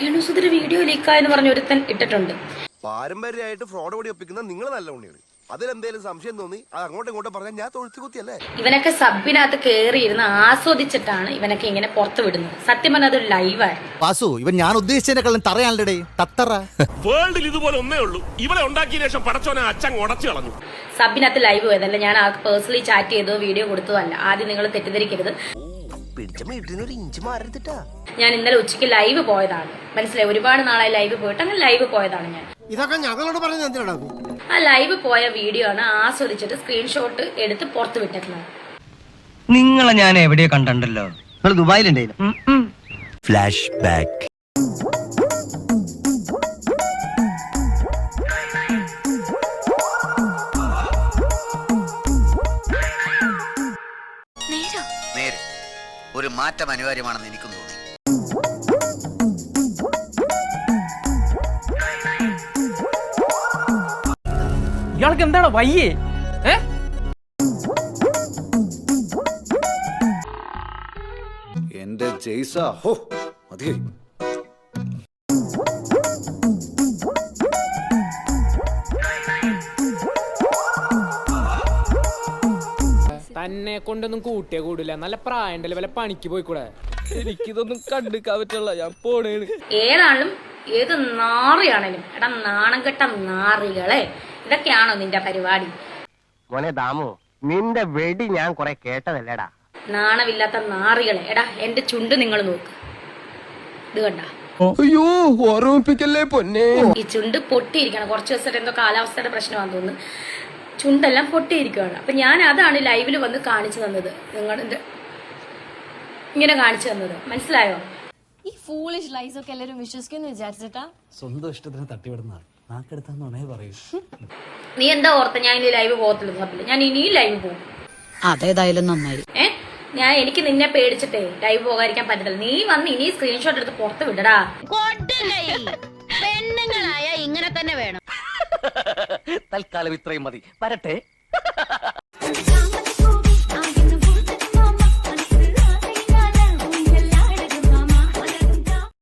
രേണുസുധിയുടെ video ലീക്കായെന്ന് പറഞ്ഞ് ഒരുത്തൻ ഇട്ടിട്ടുണ്ട്. പാരമ്പര്യമായിട്ട് ഫ്രോഡ് കൂടി ഒപ്പിക്കുന്ന നിങ്ങൾ നല്ല ഉണ്ണിയാണ്. അതിലെന്തേലും സംശയം തോന്നി അത് അങ്ങോട്ടും ഇങ്ങോട്ടും പറഞ്ഞാൽ ഞാൻ തൊഴുത്തു കുത്തിയല്ലേ. ഇവനൊക്കെ സബിനകത്ത് കയറിയിരുന്ന് ആസ്വദിച്ചിട്ടാണ് ഇവനൊക്കെ ഇങ്ങനെ പുറത്തു വിടുന്നത്. സത്യം പറഞ്ഞാൽ അതൊരു ലൈവായിരുന്നു. വാസു, ഇവൻ ഞാൻ ഉദ്ദേശിച്ചതിനെക്കാളും തറയാണല്ലേ തത്തറ. വേൾഡിൽ ഇതുപോലെ ഒന്നേ ഉള്ളൂ. ഇവളെ ഉണ്ടാക്കിയ ശേഷം പടച്ചോനെ അച്ഛൻ ഉടച്ചു കളഞ്ഞു. സബിനകത്ത് ലൈവ് പോയതല്ല, ഞാൻ ആൾക്ക് പേഴ്സണലി ചാറ്റ് ചെയ്തോ വീഡിയോ കൊടുത്തോ അല്ല. ആദ്യം നിങ്ങൾ തെറ്റിദ്ധരിക്കരുത്. ഞാൻ ഇന്നലെ ഉച്ചയ്ക്ക് ലൈവ് പോയതാണ്, മനസ്സിലായി. ഒരുപാട് നാളായി ലൈവ് പോയിട്ട് അങ്ങനെ ലൈവ് പോയതാണ് ഞാൻ. ഇതൊക്കെ ഞങ്ങളോട് പറഞ്ഞത് എന്തിനാണ്? ആ ലൈവ് പോയ വീഡിയോ ആണ് ആസ്വദിച്ചിട്ട് സ്ക്രീൻഷോട്ട് എടുത്ത് പുറത്ത് വിട്ടിട്ടുള്ളത്. നിങ്ങളെ ഞാൻ എവിടെയോ കണ്ടല്ലോ. നിങ്ങൾ ദുബായിലുണ്ടേ? Flash back. ഒരു മാറ്റം അനിവാര്യമാണെന്ന് എനിക്കും തോന്നി. ഇയാൾക്ക് എന്താണ് വയ്യേ? എന്റെ ജയ്സ, ഹോ മതിയായി. തന്നെ കൊണ്ടൊന്നും കൂട്ടിയേ കൂടില്ല. നല്ല പ്രായണ്ടല്ലേ, വല്ല പണിക്ക് പോയിക്കൂടെ? എനിക്കിതൊന്നും കണ്ടിക്കാൻ പറ്റില്ല, ഞാൻ പോണേണ്. ഏതാണെങ്കിലും ഏത് നാറിയാണേലും എടാ നാണം കെട്ട നാറികളെ, ഇതൊക്കെയാണോ നിന്റെ പരിപാടി? മോനെ ദാമു, നിന്റെ വെടി ഞാൻ കുറെ കേട്ടതല്ലേടാ. നാണമില്ലാത്ത നാറികളെ. എടാ എന്റെ ചുണ്ട് നിങ്ങൾ നോക്ക്, ഇത് കണ്ട? അയ്യോ, ഓർമ്മിപ്പിക്കല്ലേ പൊന്നെ. ഈ ചുണ്ട് പൊട്ടിയിരിക്കണം. കുറച്ച് ദിവസത്തെ എന്തോ കാലാവസ്ഥയുടെ പ്രശ്നമാണെന്ന് തോന്നുന്നു, ചുണ്ടെല്ലാം പൊട്ടിയിരിക്കുകയാണ്. അപ്പൊ ഞാൻ അതാണ് ലൈവിൽ വന്ന് കാണിച്ചു തന്നത്, നിങ്ങളുടെ ഇങ്ങനെ കാണിച്ചു തന്നത്. മനസ്സിലായോ? ഈ ഫൂളിഷ് ലൈസ് ഒക്കെ എല്ലാവരും വിശ്വസിക്കുന്നു വിചാരിച്ചിട്ടാ? സ്വന്തം ഇഷ്ടത്തിന് തട്ടിവിടുന്ന നാക്കെടുത്താന്ന് പറയൂ. നീ എന്താ ഓർത്ത ഞാൻ ഇനി ലൈവ് പോകത്തില്ല? ഞാൻ ഇനിയും ലൈവ് പോകും. അതേതായാലും നന്നായി. എനിക്ക് നിന്നെ പേടിച്ചിട്ടേ ലൈവ് പോകാതിരിക്കാൻ പറ്റത്തില്ല. നീ വന്ന് ഇനി സ്ക്രീൻഷോട്ട് എടുത്ത് പുറത്ത് വിടടാ. പെണ്ണുങ്ങളായ ഇങ്ങനെ തന്നെ വേണം. തൽക്കാലം ഇത്രയും മതി. വരട്ടെ.